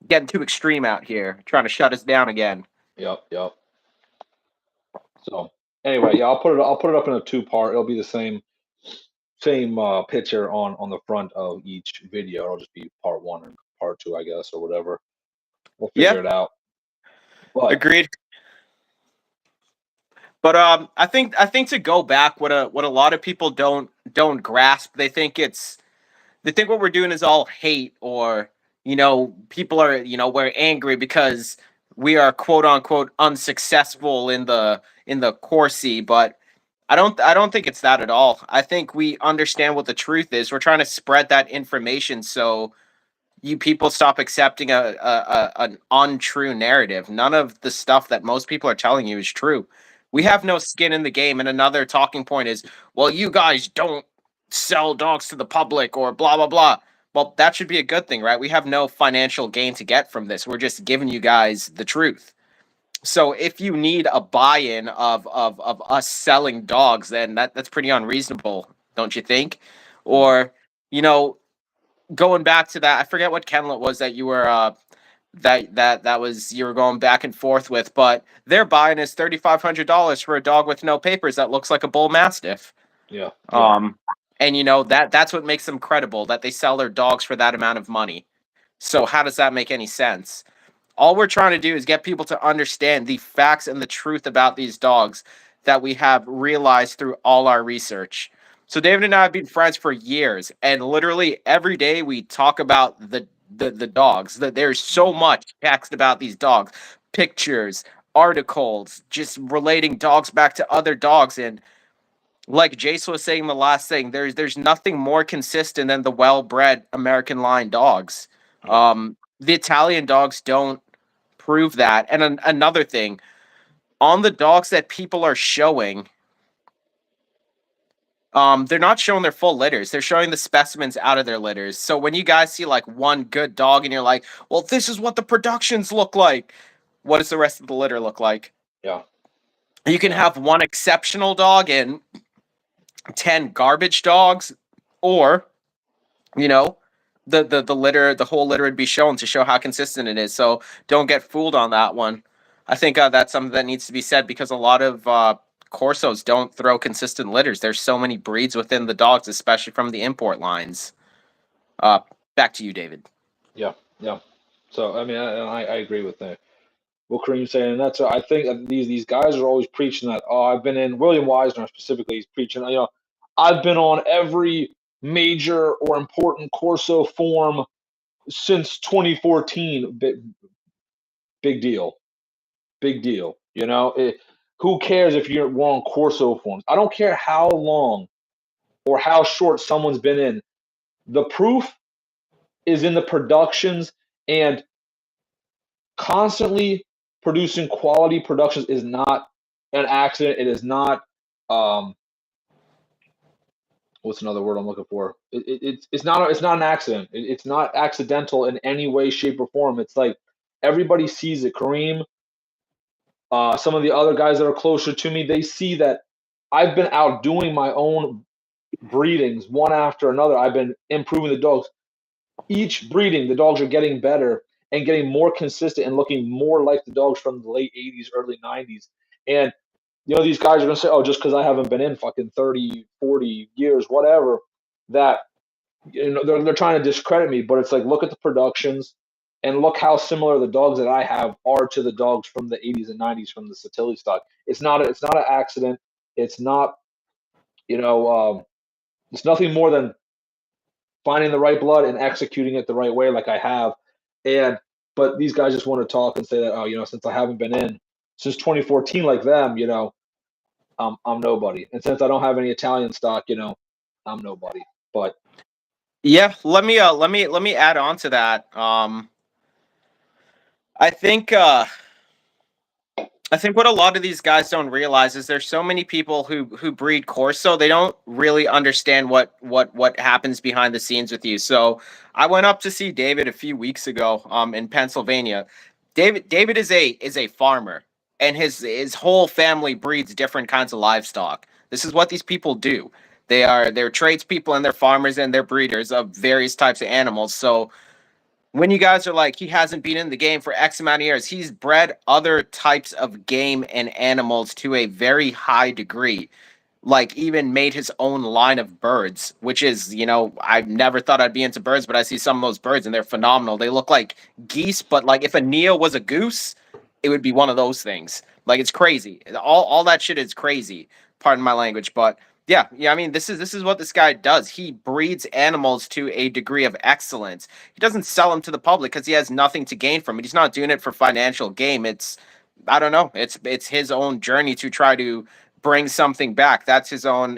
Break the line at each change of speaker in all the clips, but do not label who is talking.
getting too extreme out here, trying to shut us down again.
Yep. So anyway, yeah, I'll put it up in a two-part. It'll be the same picture on the front of each video. It'll just be part one and part two, I guess, or whatever. We'll
Yeah,
figure it out. But
agreed. But I think to go back, what a lot of people don't grasp, they think what we're doing is all hate, or people are, we're angry because we are quote unquote unsuccessful in the Corsi. But I don't think it's that at all. I think we understand what the truth is. We're trying to spread that information so you people stop accepting an untrue narrative. None of the stuff that most people are telling you is true. We have no skin in the game. And another talking point is, well, you guys don't sell dogs to the public or blah blah blah. Well, that should be a good thing, right? We have no financial gain to get from this. We're just giving you guys the truth. So if you need a buy-in of us selling dogs, then that's pretty unreasonable, don't you think? Or, you know, going back to that, I forget what kennel it was that you were that was you were going back and forth with, but their buy-in is $3,500 for a dog with no papers that looks like a bull mastiff.
yeah,
Um, and that's what makes them credible, that they sell their dogs for that amount of money. So how does that make any sense? All we're trying to do is get people to understand the facts and the truth about these dogs that we have realized through all our research. So David and I have been friends for years, and literally every day we talk about the dogs. That there's so much text about these dogs, pictures, articles, just relating dogs back to other dogs. And like Jace was saying, the last thing, there's nothing more consistent than the well-bred American line dogs.
yeah,
The Italian dogs don't prove that. And another thing, on the dogs that people are showing, they're not showing their full litters. They're showing the specimens out of their litters. So when you guys see like one good dog and you're like, well, this is what the productions look like, what does the rest of the litter look like?
yeah,
You can
yeah,
have one exceptional dog and 10 garbage dogs, or, you know, the litter, the whole litter would be shown to show how consistent it is. So don't get fooled on that one. I think that's something that needs to be said, because a lot of Corsos don't throw consistent litters. There's so many breeds within the dogs, especially from the import lines. Uh, Back to you, David.
yeah. So I mean, I agree with that. What Kareem's saying, and that's I think that these guys are always preaching that. Oh, I've been in William Wisner specifically. He's preaching. I've been on every major or important Corso form since 2014. Big deal. Big deal. Who cares if we're on Corso forms? I don't care how long or how short someone's been in. The proof is in the productions, and constantly producing quality productions is not an accident. It is not um what's another word I'm looking for? It's not an accident. It's not accidental in any way, shape, or form. It's like everybody sees it. Kareem, some of the other guys that are closer to me, they see that I've been outdoing my own breedings one after another. I've been improving the dogs. Each breeding, the dogs are getting better and getting more consistent and looking more like the dogs from the late 80s, early 90s. And, these guys are going to say, oh, just because I haven't been in fucking 30, 40 years, whatever, that, they're trying to discredit me. But it's like, look at the productions and look how similar the dogs that I have are to the dogs from the 80s and 90s from the Satilli stock. It's not an accident. It's not, you know, it's nothing more than finding the right blood and executing it the right way, like I have. And but these guys just want to talk and say that, oh, since I haven't been in since 2014 like them, I'm nobody. And since I don't have any Italian stock, I'm nobody. But
Yeah, let me add on to that. I think uh, I think what a lot of these guys don't realize is there's so many people who breed Corso, they don't really understand what happens behind the scenes with you. So I went up to see David a few weeks ago in Pennsylvania. David is a farmer, and his whole family breeds different kinds of livestock. This is what these people do. They're tradespeople, and they're farmers, and they're breeders of various types of animals. So when you guys are like, he hasn't been in the game for X amount of years, he's bred other types of game and animals to a very high degree. Like, even made his own line of birds, which is, I never thought I'd be into birds, but I see some of those birds and they're phenomenal. They look like geese, but like if a Neo was a goose, it would be one of those things. Like, it's crazy. All that shit is crazy. Pardon my language, but yeah. I mean, this is what this guy does. He breeds animals to a degree of excellence. He doesn't sell them to the public because he has nothing to gain from it. He's not doing it for financial gain. It's I don't know. It's his own journey to try to bring something back. That's his own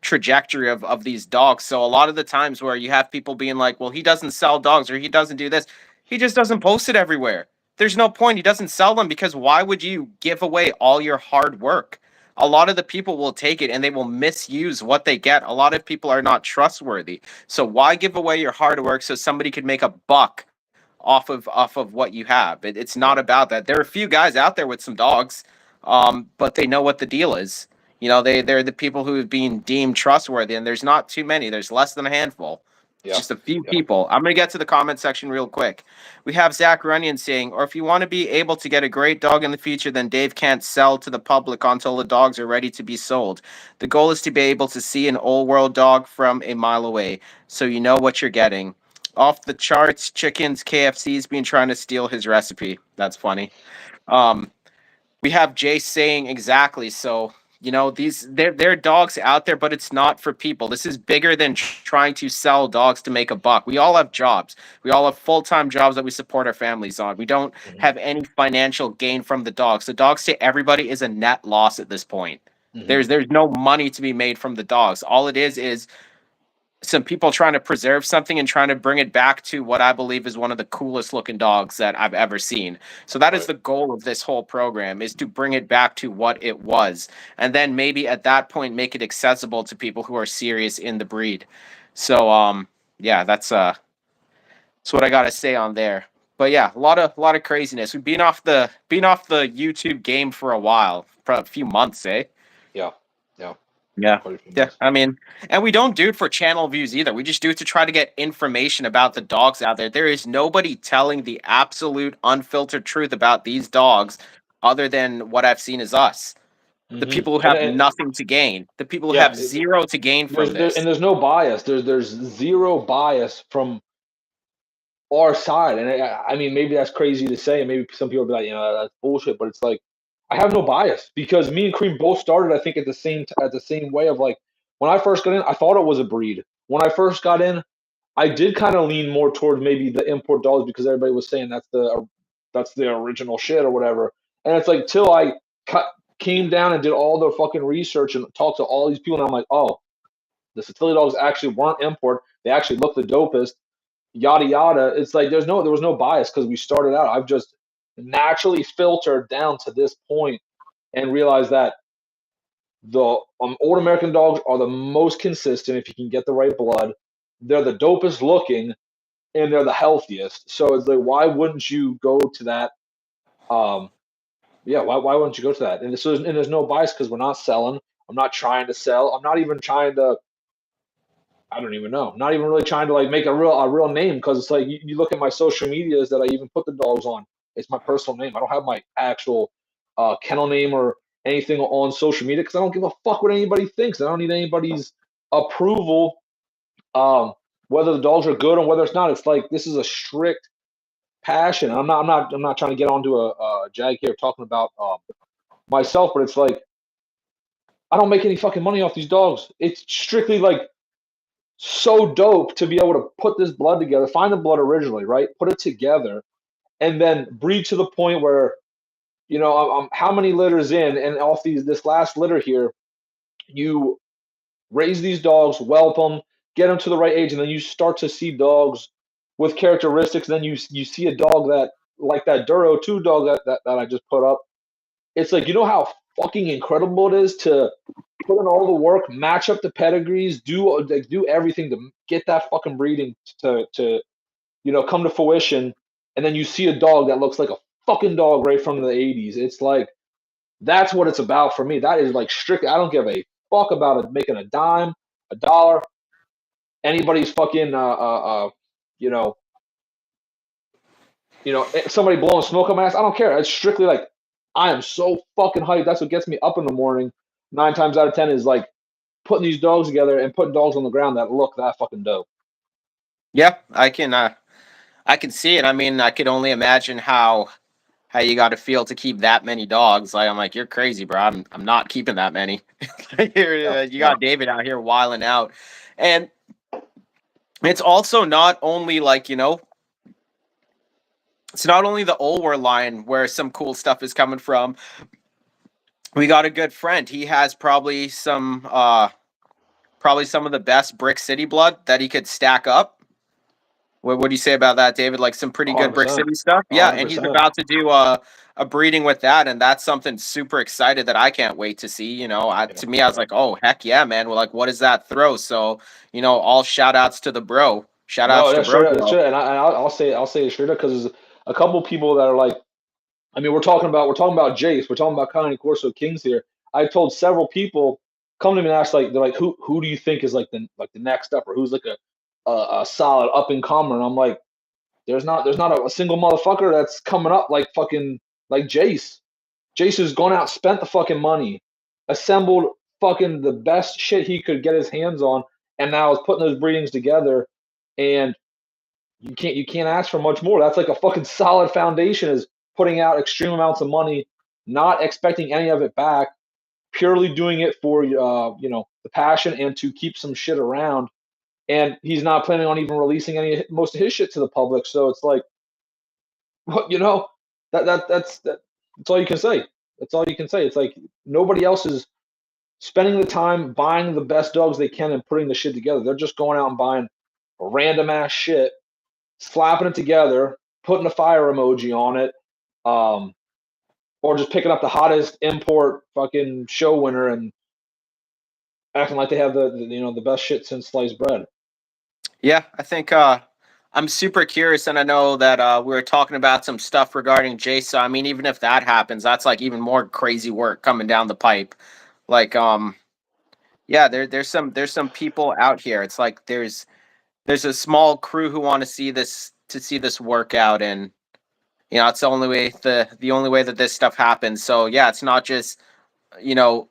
trajectory of these dogs. So a lot of the times where you have people being like, "Well, he doesn't sell dogs or he doesn't do this," he just doesn't post it everywhere. There's no point. He doesn't sell them because why would you give away all your hard work? A lot of the people will take it and they will misuse what they get. A lot of people are not trustworthy. So why give away your hard work so somebody could make a buck off of what you have? It's not
Yeah,
about that. There are a few guys out there with some dogs, but they know what the deal is. They're the people who have been deemed trustworthy, and there's not too many. There's less than a handful. It's
yeah.
just a few
Yeah.
people. I'm gonna get to the comment section real quick. We have Zach Runyon saying, or if you want to be able to get a great dog in the future, then Dave can't sell to the public until the dogs are ready to be sold. The goal is to be able to see an old world dog from a mile away, so you know what you're getting. Off the charts, chickens, KFC's been trying to steal his recipe. That's funny. Um, we have Jay saying exactly. So these they're dogs out there, but it's not for people. This is bigger than trying to sell dogs to make a buck. We all have jobs. We all have full-time jobs that we support our families on. We don't
Hmm.
have any financial gain from the dogs. The dogs to everybody is a net loss at this point.
Hmm.
There's no money to be made from the dogs. All it is some people trying to preserve something and trying to bring it back to what I believe is one of the coolest looking dogs that I've ever seen. So that is
Right.
the goal of this whole program, is to bring it back to what it was. And then maybe at that point make it accessible to people who are serious in the breed. So yeah, that's what I got to say on there. But yeah, a lot of craziness. We've been off the YouTube game for a while, for a few months, eh?
Yeah. Yeah.
Yeah.
Quite a few
Yeah.
months.
I mean, and we don't do it for channel views either. We just do it to try to get information about the dogs out there. There is nobody telling the absolute unfiltered truth about these dogs other than what I've seen is us. The
Hmm.
people who have
And
nothing to gain, the people who
yeah,
have zero to gain from this.
there's no bias. There's zero bias from our side. And I mean, maybe that's crazy to say. Maybe some people will be like, that's bullshit. But it's like, I have no bias because me and Cream both started, I think, at the same way of like when I first got in, I thought it was a breed. When I first got in, I did kind of lean more towards maybe the import dogs because everybody was saying that's the original shit or whatever. And it's like till I cut, came down and did all the fucking research and talked to all these people, and I'm like, oh, the Sicily dogs actually weren't import. They actually look the dopest. Yada yada. It's like there was no bias because we started out. I've just naturally filtered down to this point and realized that the old American dogs are the most consistent if you can get the right blood. They're the dopest looking and they're the healthiest. So it's like, why wouldn't you go to that? Um, yeah, why wouldn't you go to that? And there's no bias because we're not selling. I'm not trying to sell. I'm not even trying to. I don't even know. I'm not even really trying to like make a real name because it's like you look at my social medias that I even put the dogs on. It's my personal name. I don't have my actual kennel name or anything on social media because I don't give a fuck what anybody thinks. I don't need anybody's approval. Um, whether the dogs are good and whether it's not, it's like this is a strict passion. I'm not trying to get onto a jag here talking about myself, but it's like I don't make any fucking money off these dogs. It's strictly like so dope to be able to put this blood together, find the blood originally, right? Put it together, and then breed to the point where I'm how many litters in, and off this last litter here, you raise these dogs, whelp them, get them to the right age, and then you start to see dogs with characteristics. Then you see a dog that like that Duro 2 dog that I just put up. It's like how fucking incredible it is to put in all the work, match up the pedigrees, do everything to get that fucking breeding to come to fruition, and then you see a dog that looks like a fucking dog right from the 80s. It's like that's what it's about for me. That is like strictly. I don't give a fuck about it making a dime, a dollar, anybody's fucking you know somebody blowing smoke on my ass. I don't care. It's strictly like I am so fucking hyped. That's what gets me up in the morning. 9 times out of 10 is like putting these dogs together and putting dogs on the ground that look that fucking dope.
Yeah, I can see it. I mean, I could only imagine how you got to feel to keep that many dogs. Like I'm like, you're crazy, bro. I'm not keeping that many.
Yeah,
You
yeah.
got David out here wiling out, and it's also not only like it's not only the Ulwer line where some cool stuff is coming from. We got a good friend. He has probably some of the best Brick City blood that he could stack up. What do you say about that, David? Like some pretty good Brick
100%.
City stuff. Yeah, and he's
100%.
about to do a breeding with that, and that's something super excited that I can't wait to see.
Yeah,
To me, I was like, oh heck yeah, man. Well, like, what does that throw? So, all shout outs to the bro. Shout
no,
outs to
that's straight up. That's
Bro.
straight up. And I'll say it straight up because there's a couple people that are like, I mean, we're talking about Jace, we're talking about Connie Corso Kings here. I told several people come to me and ask like they're like who do you think is like the next up or who's like a solid up and comer, and I'm like there's not a single motherfucker that's coming up like fucking like Jace. Jace has gone out, spent the fucking money, assembled fucking the best shit he could get his hands on, and now is putting those breedings together. And you can't ask for much more. That's like a fucking solid foundation. Is putting out extreme amounts of money, not expecting any of it back, purely doing it for the passion and to keep some shit around. And he's not planning on even releasing most of his shit to the public. So it's like, well, that's all you can say. That's all you can say. It's like nobody else is spending the time buying the best dogs they can and putting the shit together. They're just going out and buying random ass shit, slapping it together, putting a fire emoji on it, um, or just picking up the hottest import fucking show winner and acting like they have the best shit since sliced bread.
Yeah, I think I'm super curious, and I know that we were talking about some stuff regarding Jace. So I mean, even if that happens, that's like even more crazy work coming down the pipe. Like, yeah, there's some people out here. It's like there's a small crew who want to see this work out, and it's the only way that this stuff happens. So yeah, it's not just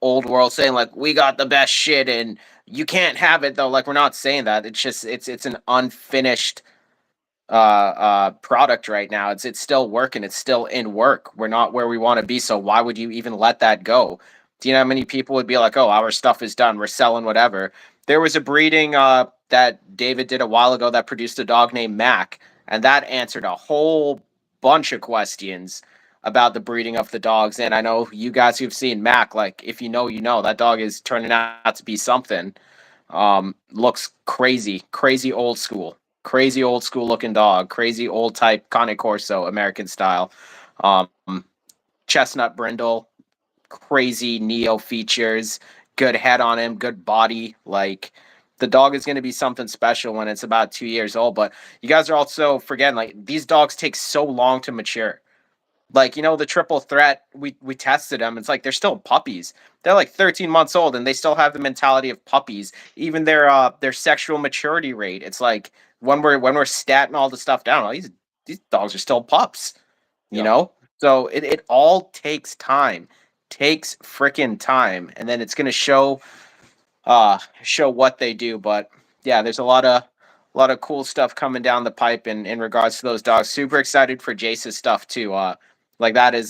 old world saying like we got the best shit and you can't have it though. Like we're not saying that. It's just it's an unfinished product right now. It's still working. It's still in work. We're not where we want to be. So why would you even let that go? Do you know how many people would be like, oh, our stuff is done. We're selling whatever. There was a breeding that David did a while ago that produced a dog named Mac, and that answered a whole bunch of questions about the breeding of the dogs. And I know you guys who've seen Mac, like if you know, that dog is turning out to be something. Looks crazy crazy old school looking dog, crazy old type Cane Corso American style. Um, Chestnut brindle, crazy neo features, good head on him, good body. Like the dog is going to be something special when it's about 2 years old. But you guys are also forgetting like these dogs take so long to mature. Like, the triple threat, we tested them. It's like they're still puppies. They're like 13 months old and they still have the mentality of puppies. Even their sexual maturity rate. It's like when we're statting all the stuff down, these dogs are still pups, you
Yeah,
know? So it all takes time. Takes freaking time. And then it's gonna show what they do. But yeah, there's a lot of cool stuff coming down the pipe in regards to those dogs. Super excited for Jace's stuff too. Like that is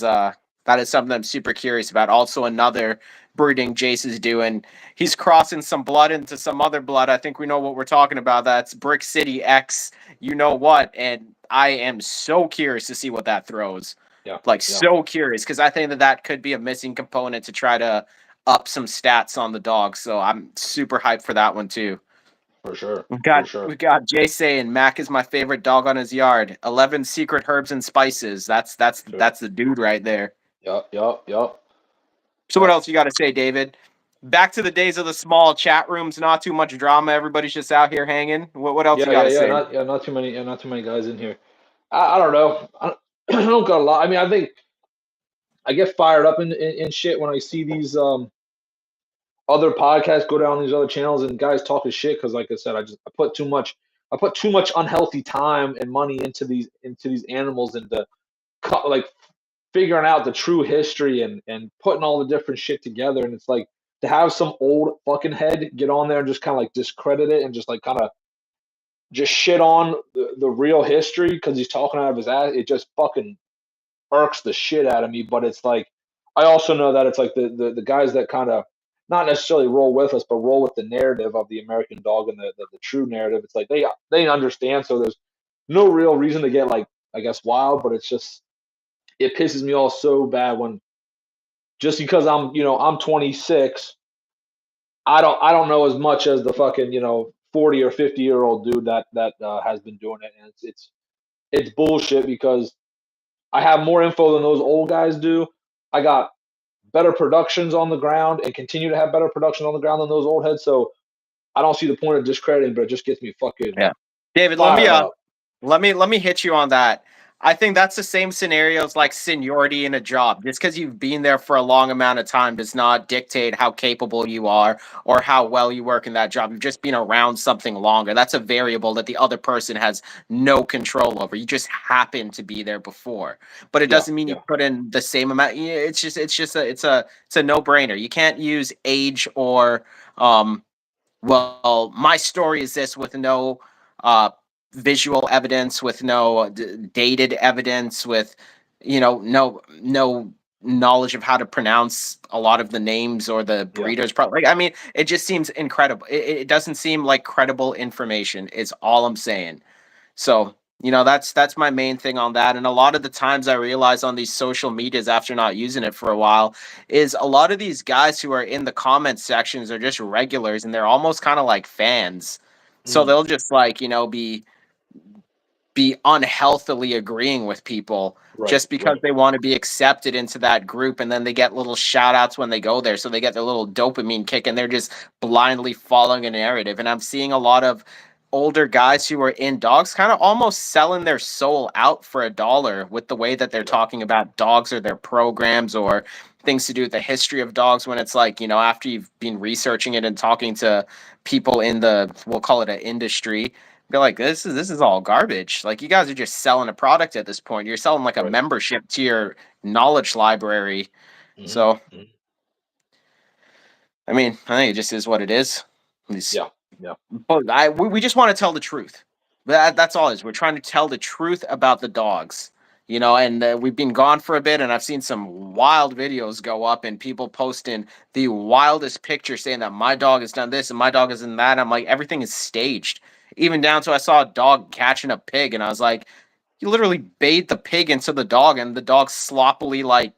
something I'm super curious about. Also another breeding Jace is doing. He's crossing some blood into some other blood. I think we know what we're talking about. That's Brick City X, you know what? And I am so curious to see what that throws.
yeah,
Like
yeah,
so curious because I think that could be a missing component to try to up some stats on the dog. So I'm super hyped for that one too.
for sure,
We
for
got
sure.
we got Jay saying Mac is my favorite dog on his yard. 11 secret herbs and spices. That's that's
Sure.
that's the dude right there.
Yup, yup, yup.
So what else you got to say, David? Back to the days of the small chat rooms, not too much drama. Everybody's just out here hanging. What else you
Yeah,
got
yeah,
to
yeah.
say?
Not too many. Yeah, not too many guys in here. I don't know. I don't got a lot. I mean, I think I get fired up in shit when I see these other podcasts go down these other channels and guys talking shit because, like I said, I put too much. I put too much unhealthy time and money into these animals, and the like figuring out the true history and putting all the different shit together. And it's like to have some old fucking head get on there and just kind of like discredit it and just like kind of just shit on the real history because he's talking out of his ass. It just fucking irks the shit out of me. But it's like I also know that it's like the guys that kind of not necessarily roll with us, but roll with the narrative of the American dog and the true narrative. It's like they understand. So there's no real reason to get like I guess wild, but it's just it pisses me off so bad when just because I'm 26, I don't know as much as the fucking 40 or 50-year-old dude that has been doing it, and it's bullshit because I have more info than those old guys do. I got better productions on the ground and continue to have better production on the ground than those old heads. So I don't see the point of discrediting, but it just gets me fucking
Yeah. David,
fired up.
let me hit you on that. I think that's the same scenarios like seniority in a job. Just because you've been there for a long amount of time does not dictate how capable you are or how well you work in that job. You've just been around something longer. That's a variable that the other person has no control over. You just happen to be there before, but it
Yeah,
doesn't mean you
yeah,
put in the same amount. It's a no brainer. You can't use age or well, my story is this with no uh, visual evidence, with no dated evidence, with no knowledge of how to pronounce a lot of the names or the
yeah.
breeders. Probably, like, I mean, it just seems incredible. It doesn't seem like credible information. Is all I'm saying. So, that's my main thing on that. And a lot of the times I realize on these social medias after not using it for a while is a lot of these guys who are in the comment sections are just regulars and they're almost kind of like fans. So
Mm,
they'll just like, be unhealthily agreeing with people
right,
just because
right.
they want to be accepted into that group, and then they get little shout outs when they go there, so they get their little dopamine kick and they're just blindly following a narrative. And I'm seeing a lot of older guys who are in dogs kind of almost selling their soul out for a dollar with the way that they're
Yeah,
talking about dogs or their programs or things to do with the history of dogs, when it's like, after you've been researching it and talking to people in the, we'll call it an industry, be like, this is all garbage. Like, you guys are just selling a product at this point. You're selling like a
right.
membership to your knowledge library.
Hmm.
So,
Hmm.
I mean, I think it just is what it is. These,
Yeah, yeah.
but we just want to tell the truth. That's all it is. We're trying to tell the truth about the dogs. And we've been gone for a bit, and I've seen some wild videos go up and people posting the wildest picture saying that my dog has done this and my dog has done that. I'm like, everything is staged. Even down to I saw a dog catching a pig, and I was like, you literally bait the pig into the dog, and the dog sloppily like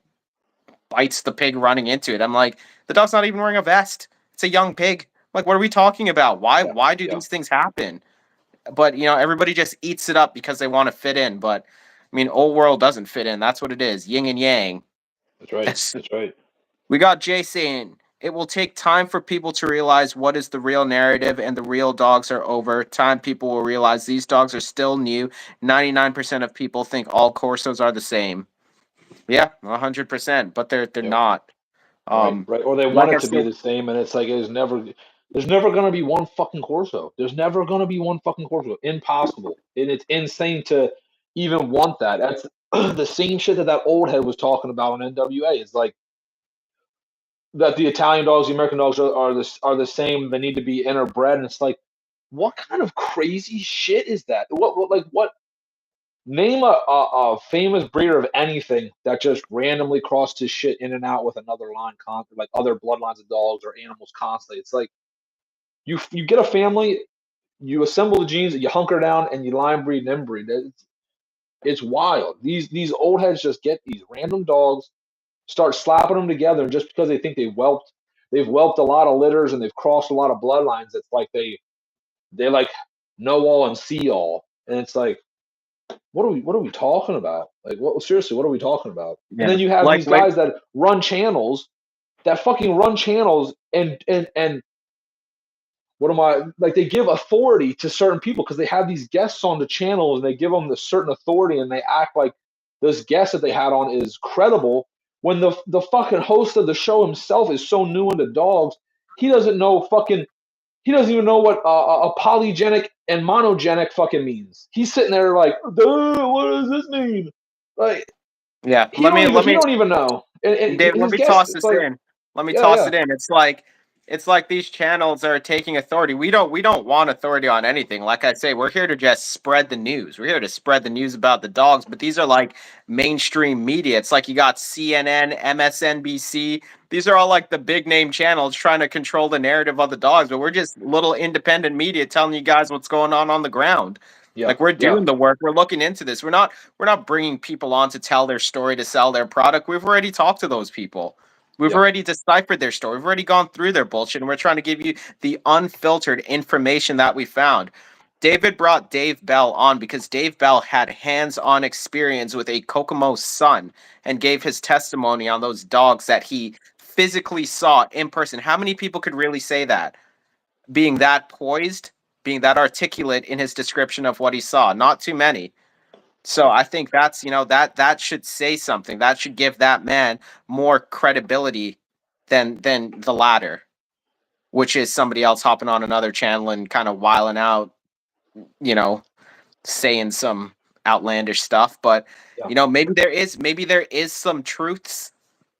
bites the pig running into it. I'm like, the dog's not even wearing a vest. It's a young pig. Like, what are we talking about? Why
Yeah,
why do
yeah.
these things happen? But everybody just eats it up because they want to fit in. But I mean, old world doesn't fit in. That's what it is. Yin and yang.
That's right. That's right.
We got Jay saying it will take time for people to realize what is the real narrative, and the real dogs are over time. People will realize these dogs are still new. 99% of people think all Corsos are the same. Yeah, 100%, but they're
Yep.
not.
Right,
Um,
right. Or they want
like I
it to be
said,
the same, and it's like there's never gonna be one fucking Corso. There's never gonna be one fucking Corso. Impossible. And it's insane to even want that. That's the same shit that old head was talking about on NWA. It's like that the Italian dogs, the American dogs are the same. They need to be interbred, and it's like, what kind of crazy shit is that? What name a famous breeder of anything that just randomly crossed his shit in and out with another line, like other bloodlines of dogs or animals constantly. It's like you get a family, you assemble the genes, you hunker down, and you line breed and inbreed. It's wild. These old heads just get these random dogs, start slapping them together, and just because they think they've whelped a lot of litters and they've crossed a lot of bloodlines. It's like they like know all and see all, and it's like what are we talking about? Like, what seriously? What are we talking about? And
yeah,
then you have
like
these guys that run channels, that fucking run channels, and what am I like? They give authority to certain people because they have these guests on the channels, and they give them the certain authority, and they act like this guest that they had on is credible. When the fucking host of the show himself is so new into dogs, he doesn't know fucking he doesn't even know what a polygenic and monogenic fucking means. He's sitting there like, duh, what does this mean? Like
Yeah,
he don't even know. And
Dave, let
his
me
guess,
toss
it's
this
like,
in. Let me
yeah,
toss
yeah,
it in. It's like these channels are taking authority. We don't want authority on anything. Like I say, we're here to just spread the news. We're here to spread the news about the dogs, but these are like mainstream media. It's like you got CNN, MSNBC. These are all like the big name channels trying to control the narrative of the dogs, but we're just little independent media telling you guys what's going on the ground.
yeah,
Like we're
yeah,
doing the work. We're looking into this. We're not bringing people on to tell their story to sell their product. We've already talked to those people. We've
yeah.
already deciphered their story. We've already gone through their bullshit, and we're trying to give you the unfiltered information that we found. David brought Dave Bell on because Dave Bell had hands-on experience with a Kokomo son and gave his testimony on those dogs that he physically saw in person. How many people could really say that? Being that poised, being that articulate in his description of what he saw. Not too many. So I think that's that should say something. That should give that man more credibility than the latter, which is somebody else hopping on another channel and kind of wiling out, you know, saying some outlandish stuff. But
Yeah.
maybe there is some truths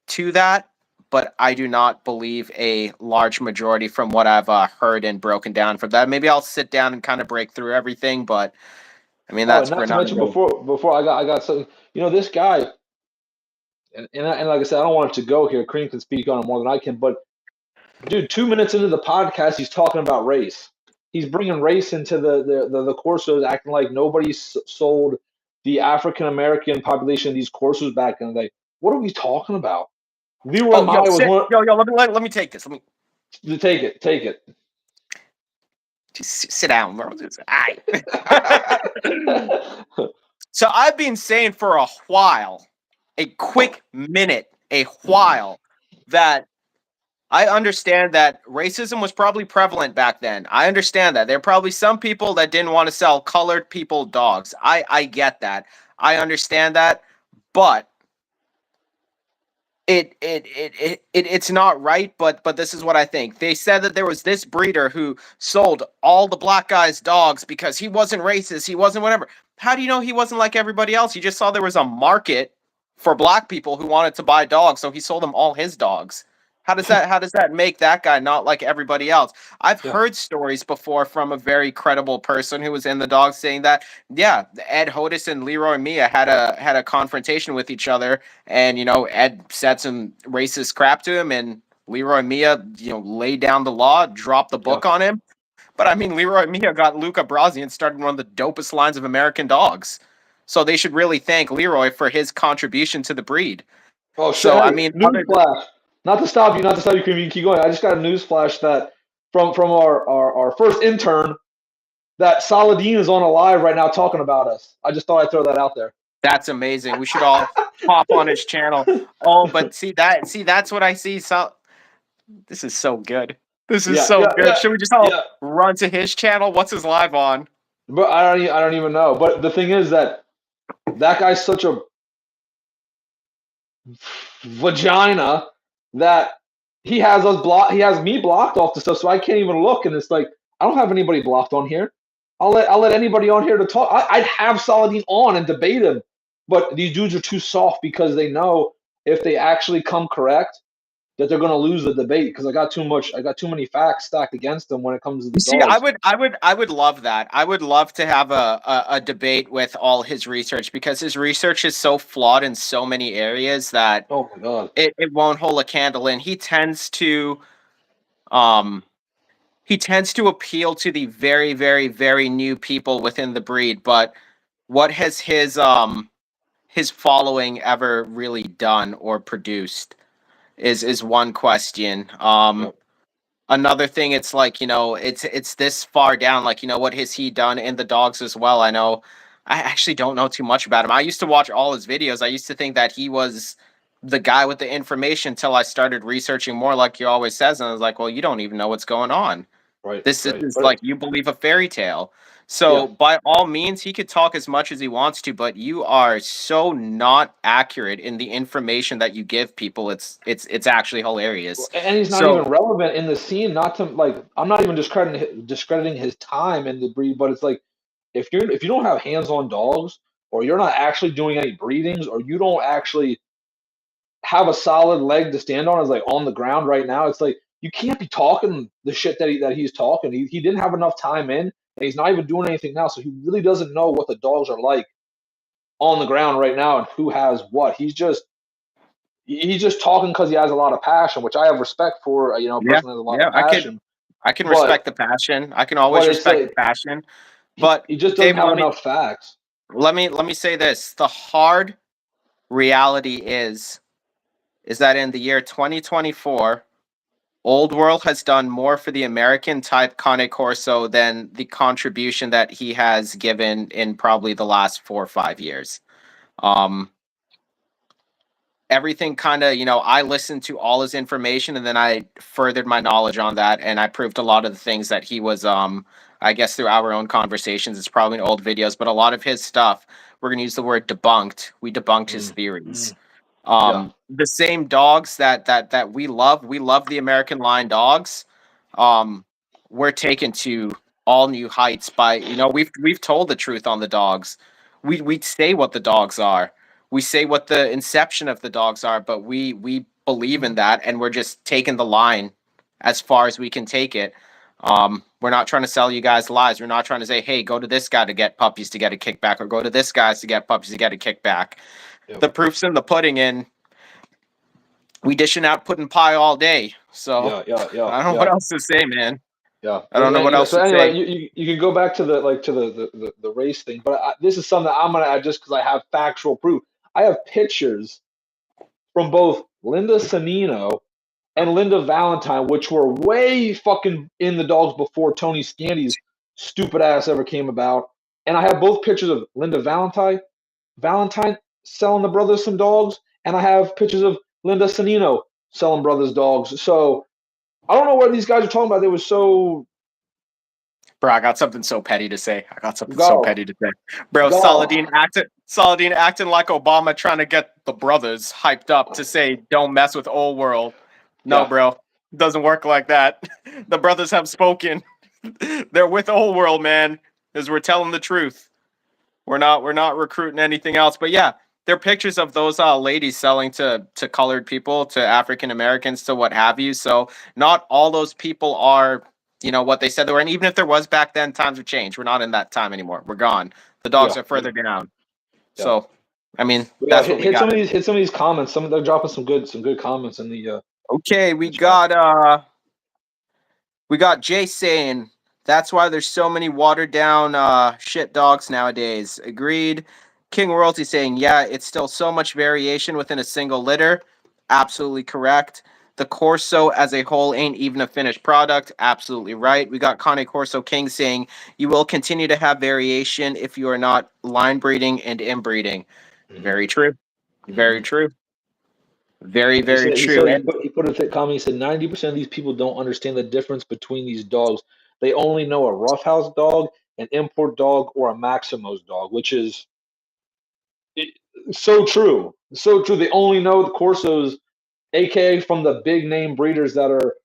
to that, but I do not believe a large majority from what I've heard and broken down from that. Maybe I'll sit down and kind of break through everything, but I mean
Oh, and
that's for
not to
another
mention
day.
before I got something. This guy, and like I said, I don't want it to go here. Cream can speak on it more than I can, but dude, 2 minutes into the podcast, he's talking about race. He's bringing race into the Corsos, acting like nobody sold the African American population of these Corsos back in the day. What are we talking about? Leroy
Oh, yo,
Maya was
sit,
one.
yo, let me take this. Let me
Take it.
just sit down, bro. Just, aye. So I've been saying for a while, a quick minute, a while, that I understand that racism was probably prevalent back then. I understand that. There are probably some people that didn't want to sell colored people dogs. I get that. I understand that. But it's not right, but this is what I think. They said that there was this breeder who sold all the black guys dogs because he wasn't racist, he wasn't whatever. How do you know he wasn't like everybody else? He just saw there was a market for black people who wanted to buy dogs, so he sold them all his dogs. How does that make that guy not like everybody else? I've
Yeah,
heard stories before from a very credible person who was in the dog saying that, yeah, Ed Hodis and Leroy Mia had a confrontation with each other, and Ed said some racist crap to him, and Leroy Mia laid down the law, dropped the
yeah.
book on him. But I mean, Leroy Mia got Luca Brasi and started one of the dopest lines of American dogs. So they should really thank Leroy for his contribution to the breed.
Oh shit!
So I
Hey,
mean, other
newsflash. Not to stop you, Cream. You can keep going. I just got a newsflash that from our first intern that Saladin is on a live right now talking about us. I just thought I'd throw that out there.
that's amazing. We should all hop on his channel. Oh, but that's what I see. So this is so good. This is
Yeah,
so
yeah,
good.
yeah,
Should we just all
yeah.
run to his channel? What's his live on?
But I don't even know. But the thing is that guy's such a vagina that he has me blocked off the stuff, so I can't even look. And it's like I don't have anybody blocked on here. I'll let anybody on here to talk. I'd have Saladin on and debate him, but these dudes are too soft because they know if they actually come correct that they're going to lose the debate because I got too many facts stacked against them when it comes to the
You see, I
dogs.
would, I would, I would love that. I would love to have a debate with all his research because his research is so flawed in so many areas that
Oh my god.
it won't hold a candle in. Um, he tends to appeal to the very, very, very new people within the breed. But what has his following ever really done or produced is one question.
Yep.
Another thing, it's like, it's this far down, like, what has he done in the dogs as well? I actually don't know too much about him. I used to watch all his videos. I used to think that he was the guy with the information until I started researching more, like he always says, and I was like, well, you don't even know what's going on.
Right.
This
Right.
is
But
like you believe a fairy tale. So
yeah.
by all means, he could talk as much as he wants to, but you are so not accurate in the information that you give people. It's actually hilarious.
And he's not even
So
relevant in the scene. Not to like, I'm not even discrediting his time in the breed, but it's like if you don't have hands on dogs, or you're not actually doing any breedings, or you don't actually have a solid leg to stand on, is like on the ground right now. It's like you can't be talking the shit that he's talking. He didn't have enough time in, and he's not even doing anything now, so he really doesn't know what the dogs are like on the ground right now and who has what. He's just talking because he has a lot of passion, which I have respect for. A
yeah,
person that has a lot of
yeah,
passion,
I can
but
respect the passion. I can always
it's
respect the
like
passion.
he,
But
he just doesn't
David,
have enough facts.
let me say this. The hard reality is that in the year 2024, Old World has done more for the American type Cane Corso than the contribution that he has given in probably the last 4 or 5 years. Um, Everything kind of, I listened to all his information and then I furthered my knowledge on that and I proved a lot of the things that he was, I guess through our own conversations. It's probably in old videos, but a lot of his stuff, we're going to use the word debunked. We debunked his
Mm,
theories.
mm, yeah.
The same dogs that we love the American line dogs. Um, we're taken to all new heights by, we've told the truth on the dogs. We say what the dogs are. We say what the inception of the dogs are, but we believe in that and we're just taking the line as far as we can take it. We're not trying to sell you guys lies. We're not trying to say, hey, go to this guy to get puppies to get a kickback, or go to this guy's to get puppies to get a kickback.
Yep.
The proof's in the pudding, and we dishing out pudding pie all day. So
Yeah. Yeah. Yeah.
I don't know what
Yeah.
else to say, man.
Yeah.
I don't know what else
So
to
anyway,
say.
you can go back to the race thing, but this is something I'm gonna add just because I have factual proof. I have pictures from both Linda Sanino and Linda Valentine, which were way fucking in the dogs before Tony Scandy's stupid ass ever came about. And I have both pictures of Linda Valentine selling the brothers some dogs, and I have pictures of Linda Sanino selling brothers dogs. So I don't know what these guys are talking about. They were so
Bro, I got something so petty to say. I got something so
go
petty to say. Bro,
go.
Saladin acting like Obama trying to get the brothers hyped up to say don't mess with old world. No,
Yeah,
bro. Doesn't work like that. The brothers have spoken. They're with old world, man. Because we're telling the truth. We're not recruiting anything else. But yeah, they're pictures of those ladies selling to colored people, to African Americans, to what have you. So not all those people are, what they said they were. And even if there was back then, times have changed. We're not in that time anymore. We're gone. The dogs
yeah,
are further down.
yeah.
So I mean,
But yeah,
that's what we
hit
got.
some of these comments. They're dropping some good comments in
Okay,
the chat.
we got Jay saying that's why there's so many watered down shit dogs nowadays. Agreed. King Royalty saying, yeah, it's still so much variation within a single litter. Absolutely correct. The Corso as a whole ain't even a finished product. Absolutely right. We got Cane Corso King saying, you will continue to have variation if you are not line breeding and inbreeding.
Hmm.
Very true. Very
Hmm.
true. Very,
He
very
said
true. And
he put a thick comment. He said 90% of these people don't understand the difference between these dogs. They only know a roughhouse dog, an import dog, or a Maximo's dog, which is it, so true. So true. They only know the Corsos, aka from the big name breeders that are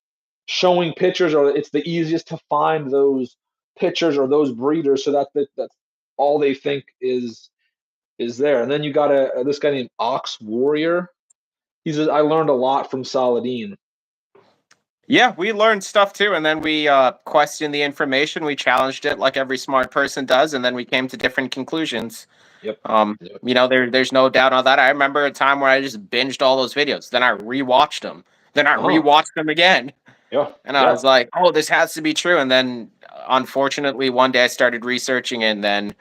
showing pictures, or it's the easiest to find those pictures or those breeders, so that's all they think is there. And then you got this guy named Ox Warrior. He says, I learned a lot from Saladin.
yeah, we learned stuff too, and then we questioned the information. We challenged it like every smart person does, and then we came to different conclusions.
Yep. Yep.
There's no doubt on that. I remember a time where I just binged all those videos. Then I rewatched them. Then I
Uh-huh.
rewatched them again,
Yeah.
and I
Yeah.
was like, "Oh, this has to be true." And then, unfortunately, one day I started researching, and then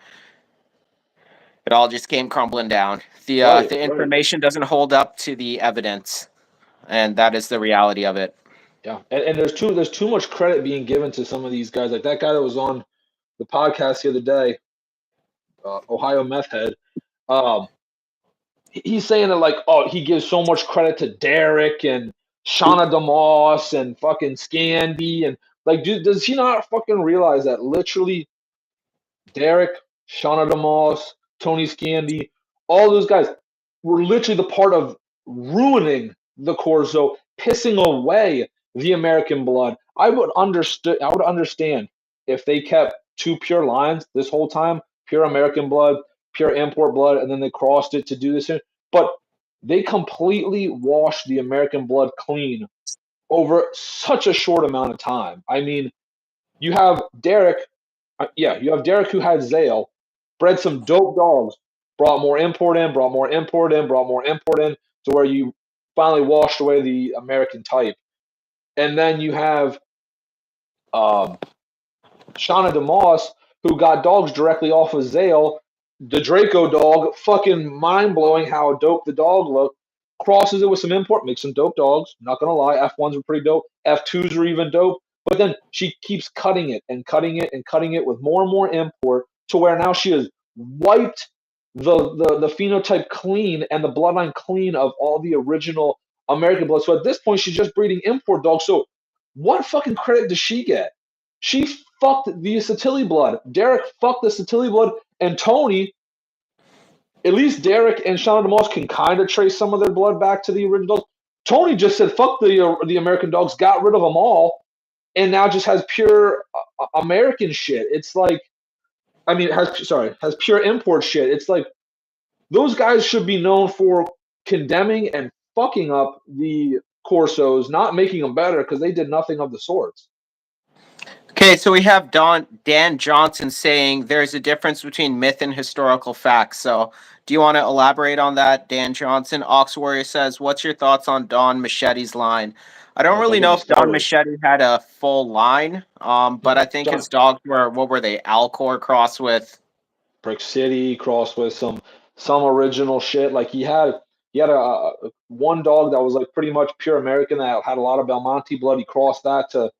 it all just came crumbling down.
Right.
The
Right.
information doesn't hold up to the evidence, and that is the reality of it.
Yeah. And there's too much credit being given to some of these guys. Like that guy that was on the podcast the other day, Ohio Meth Head. Um, he's saying that like, oh, he gives so much credit to Derek and Shauna DeMoss and fucking Scandy and Like, does he not fucking realize that literally Derek, Shauna DeMoss, Tony Scandy, all those guys were literally the part of ruining the Corso, pissing away the American blood. I would understand if they kept two pure lines this whole time, pure American blood, pure import blood, and then they crossed it to do this. But they completely washed the American blood clean over such a short amount of time. I mean, you have Derek you have Derek who had Zale, bred some dope dogs, brought more import in, brought more import in, brought more import in, to where you finally washed away the American type. And then you have um, Shauna DeMoss, who got dogs directly off of Zale. The Draco dog, fucking mind blowing how dope the dog looked. Crosses it with some import, makes some dope dogs. Not gonna lie, F1s are pretty dope. F2s are even dope. But then she keeps cutting it and cutting it and cutting it with more and more import to where now she has wiped the phenotype clean and the bloodline clean of all the original American blood. So at this point, she's just breeding import dogs. So what fucking credit does she get? She fucked the Satilli blood. Derek fucked the Satilli blood, and Tony. At least Derek and Shauna DeMoss can kind of trace some of their blood back to the originals. Tony just said fuck the American dogs, got rid of them all, and now just has pure American shit. It's like, I mean, has pure import shit. It's like those guys should be known for condemning and fucking up the Corsos, not making them better because they did nothing of the sorts.
Okay, so we have Dan Johnson saying there's a difference between myth and historical facts. So, do you want to elaborate on that, Dan Johnson? Ox Warrior says, "What's your thoughts on Don Machete's line?" I don't
Oh, don't
really
get
know
me
if Don
started.
Machete had a full line, but I think
John,
his dogs were what were they? Alcor cross with.
Brick City crossed with some original shit. Like he had a one dog that was like pretty much pure American that had a lot of Belmonte blood. He crossed that to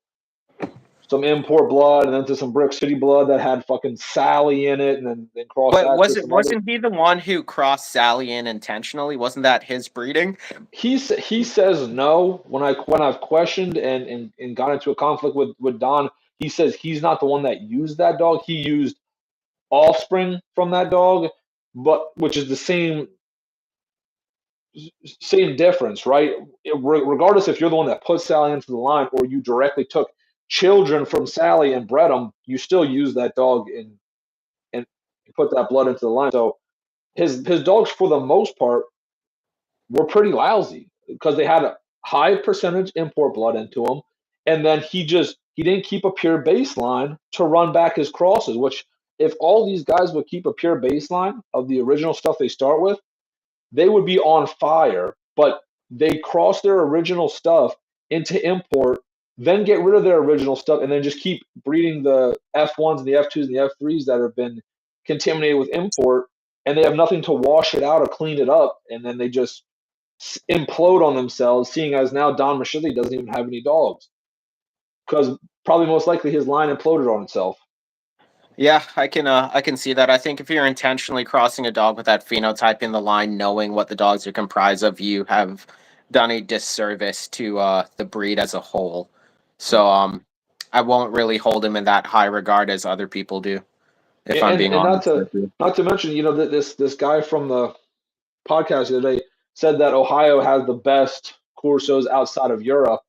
some import blood and then to some Brick City blood that had fucking Sally in it, and then crossed
But
that to some other.
wasn't he the one who crossed Sally in intentionally? Wasn't that his breeding?
He says no when I've questioned and got into a conflict with Don. He says he's not the one that used that dog. He used offspring from that dog, but which is the same difference, right? Regardless if you're the one that put Sally into the line or you directly took children from Sally and bred them, you still use that dog and put that blood into the line. So his dogs, for the most part, were pretty lousy because they had a high percentage import blood into them, and then he didn't keep a pure baseline to run back his crosses. Which, if all these guys would keep a pure baseline of the original stuff they start with, they would be on fire. But they cross their original stuff into import, then get rid of their original stuff, and then just keep breeding the F1s and the F2s and the F3s that have been contaminated with import, and they have nothing to wash it out or clean it up, and then they just implode on themselves, seeing as now Don Machete doesn't even have any dogs. Because probably most likely his line imploded on itself.
Yeah, I can see that. I think if you're intentionally crossing a dog with that phenotype in the line, knowing what the dogs are comprised of, you have done a disservice to the breed as a whole. So I won't really hold him in that high regard as other people do, if I'm being
And
honest with you.
not to mention, this guy from the podcast the other day said that Ohio has the best Corsos outside of Europe.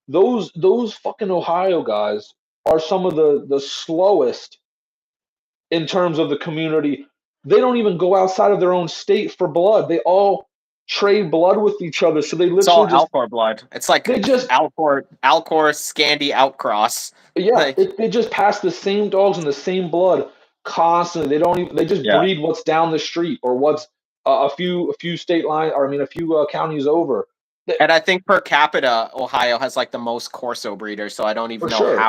Those fucking Ohio guys are some of the slowest in terms of the community. They don't even go outside of their own state for blood. They all trade blood with each other. So they
It's
literally
all
just
Alcor blood. It's like
they just
Alcor Scandi outcross.
yeah,
Like
they just pass the same dogs and the same blood constantly. They don't even, they just
yeah.
breed what's down the street or what's a few state line, or I mean a few counties over.
And I think per capita, Ohio has like the most Corso breeders, so I don't even
For
know
sure.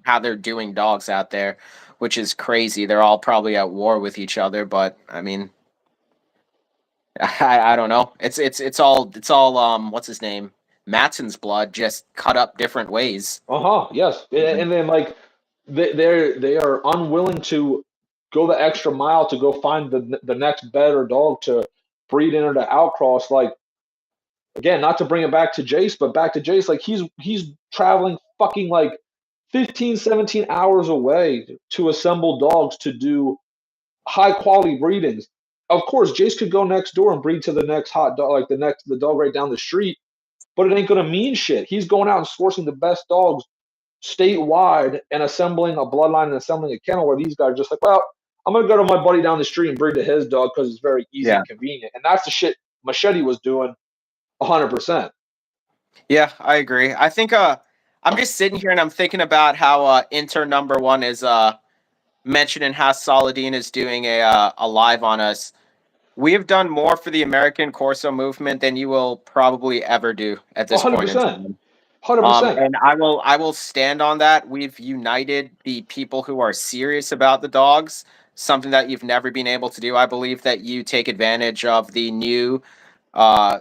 how they're doing dogs out there, which is crazy. They're all probably at war with each other, but I mean, I don't know. It's all what's his name? Matson's blood just cut up different ways.
Uh-huh. Yes. And then like they are unwilling to go the extra mile to go find the next better dog to breed in or to outcross. Like again, not to bring it back to Jace, but back to Jace, like he's traveling fucking like 15, 17 hours away to assemble dogs to do high quality breedings. Of course, Jace could go next door and breed to the next hot dog, like the dog right down the street, but it ain't gonna mean shit. He's going out and sourcing the best dogs statewide and assembling a bloodline and assembling a kennel where these guys are just like, well, I'm gonna go to my buddy down the street and breed to his dog because it's very easy
Yeah.
and convenient. And that's the shit Machete was doing 100%.
Yeah, I agree. I think I'm just sitting here and I'm thinking about how intern number one is mentioning how Saladin is doing a live on us. We have done more for the American Corso movement than you will probably ever do at this point in
100%.
time.
100%.
And I will stand on that. We've united the people who are serious about the dogs, something that you've never been able to do. I believe that you take advantage of the new uh,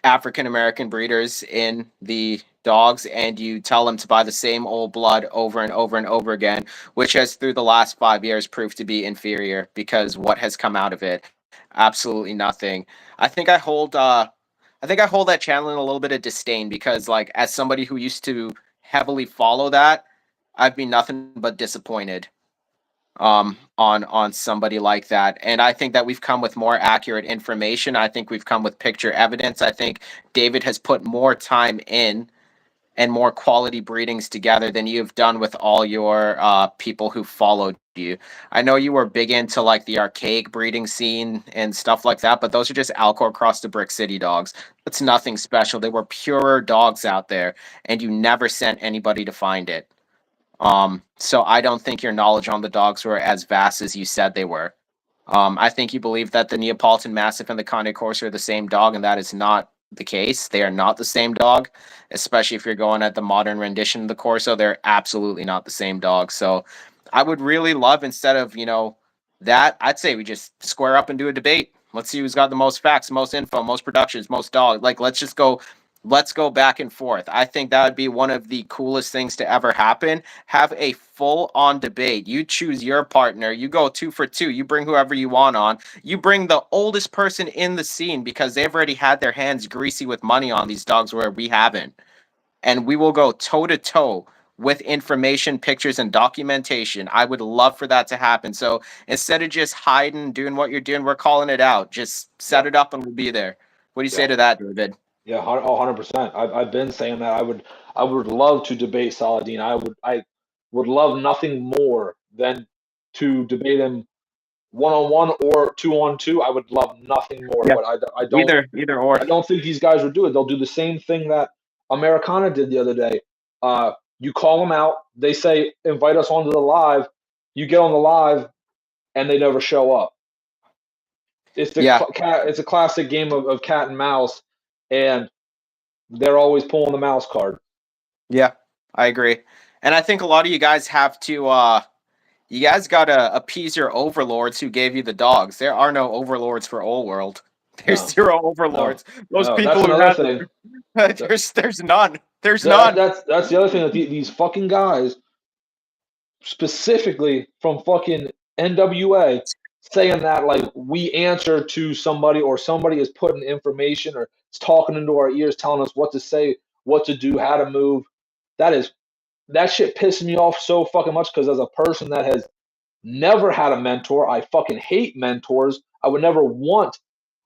African American breeders in the dogs and you tell them to buy the same old blood over and over and over again, which has through the last 5 years proved to be inferior because what has come out of it? Absolutely nothing. I think I hold that channel in a little bit of disdain because like as somebody who used to heavily follow that, I've been nothing but disappointed on somebody like that. And I think that we've come with more accurate information. I think we've come with picture evidence. I think David has put more time in and more quality breedings together than you've done with all your people who followed you. I know you were big into like the archaic breeding scene and stuff like that, but those are just Alcor across the Brick City dogs. That's nothing special. They were purer dogs out there, and you never sent anybody to find it. So I don't think your knowledge on the dogs were as vast as you said they were. I think you believe that the Neapolitan Mastiff and the Conde Corso are the same dog, and that is not the case. They are not the same dog, especially if you're going at the modern rendition of the Corso. They're absolutely not the same dog. So I would really love, instead of, that, I'd say we just square up and do a debate. Let's see who's got the most facts, most info, most productions, most dog. Like, let's go back and forth. I think that would be one of the coolest things to ever happen. Have a full on debate. You choose your partner. You go 2 for 2. You bring whoever you want on. You bring the oldest person in the scene because they've already had their hands greasy with money on these dogs where we haven't. And we will go toe to toe with information, pictures, and documentation. I would love for that to happen. So instead of just hiding, doing what you're doing, we're calling it out. Just set
Yeah.
it up and we'll be there. What do you say
Yeah.
to that, David?
Yeah, 100%. I've been saying that I would love to debate Saladin. I would love nothing more than to debate him 1-on-1 or 2-on-2. I would love nothing more,
Yeah.
but I don't
Either or.
I don't think these guys would do it. They'll do the same thing that Americana did the other day. You call them out, they say invite us onto the live, you get on the live, and they never show up.
Yeah.
It's a classic game of cat and mouse, and they're always pulling the mouse card.
Yeah, I agree. And I think a lot of you guys have to you guys gotta appease your overlords who gave you the dogs. There are no overlords for Old World. There's
No,
zero
no,
overlords. Those
no.
people
That's
who
another
had
thing.
there's none. There's
That,
none.
that's the other thing that these fucking guys, specifically from fucking NWA, saying that like we answer to somebody or somebody is putting information or is talking into our ears, telling us what to say, what to do, how to move. That shit pisses me off so fucking much because as a person that has never had a mentor, I fucking hate mentors. I would never want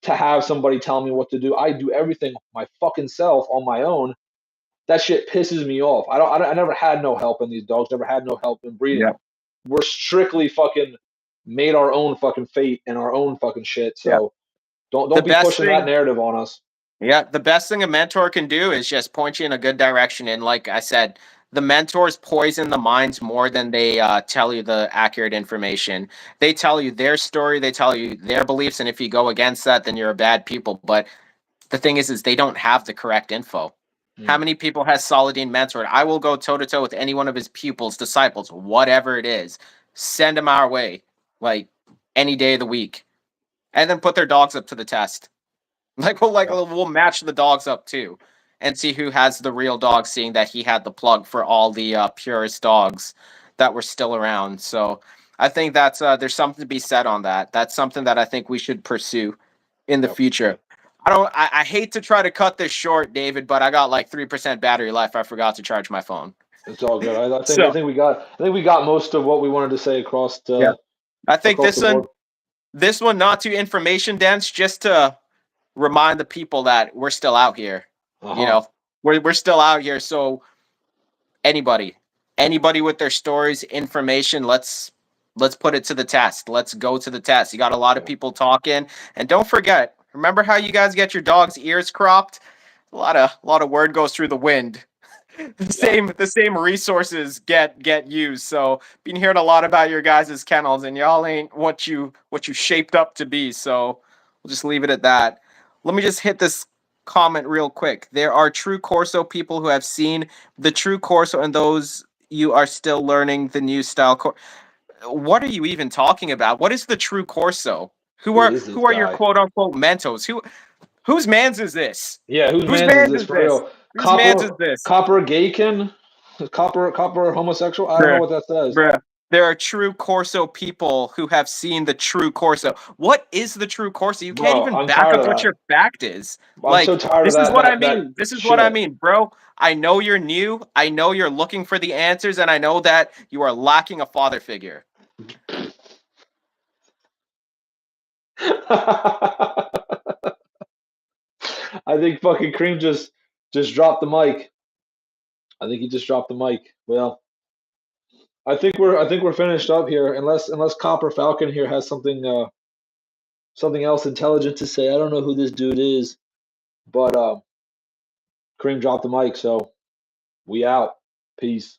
to have somebody tell me what to do. I do everything my fucking self on my own. That shit pisses me off. I never had no help in these dogs. Never had no help in breeding.
Yeah.
We're strictly fucking made our own fucking fate and our own fucking shit.
Yeah.
So don't
The
don't be
best
pushing that
thing
narrative on us.
Yeah, the best thing a mentor can do is just point you in a good direction. And like I said, the mentors poison the minds more than they tell you the accurate information. They tell you their story, they tell you their beliefs, and if you go against that, then you're a bad people. But the thing is they don't have the correct info. How
Mm,
many people has Saladin mentored? I will go toe to toe with any one of his pupils, disciples, whatever it is. Send them our way, like any day of the week, and then put their dogs up to the test.
yeah,
We'll match the dogs up too, and see who has the real dog. Seeing that he had the plug for all the purest dogs that were still around, so I think that's there's something to be said on that. That's something that I think we should pursue in the
yeah,
future. I hate to try to cut this short, David, but I got like 3% battery life. I forgot to charge my phone.
It's all good. I
So
think we got most of what we wanted to say across
yeah,
the
I think
across the board.
this one not too information dense, just to remind the people that we're still out here. You
Uh-huh.
know, we're still out here. So anybody, anybody with their stories, information, let's put it to the test. Let's go to the test. You got a lot of
Yeah.
people talking, and don't forget. Remember how you guys get your dog's ears cropped? A lot of word goes through the wind. the
Yeah.
same the same resources get used. So been hearing a lot about your guys' kennels, and y'all ain't what you shaped up to be. So we'll just leave it at that. Let me just hit this comment real quick. There are true Corso people who have seen the true Corso, and those you are still learning the new style. What are you even talking about? What is the true Corso? Who
Who
are
is this
who are your
guy?
quote unquote mentos? Whose man's is this?
Yeah, whose
Whose
man's is
man's
this
is
for
this?
real?
Whose man's is
Copper
this?
Copper Gaykin? Copper homosexual? I don't know
Bruh,
what that says.
bruh. There are true Corso people who have seen the true Corso. What is the true Corso? You can't
Bro,
even
I'm
back
tired
up
of
what
that.
your fact is.
I'm so
Like,
tired of
this is
that
what I
that that
mean. This is what I
shit.
mean, bro. I know you're new. I know you're looking for the answers, and I know that you are lacking a father figure.
I think fucking Cream just dropped the mic. I think he just dropped the mic. Well, I think we're finished up here unless Copper Falcon here has something else intelligent to say. I don't know who this dude is, but Cream dropped the mic, so we out. Peace.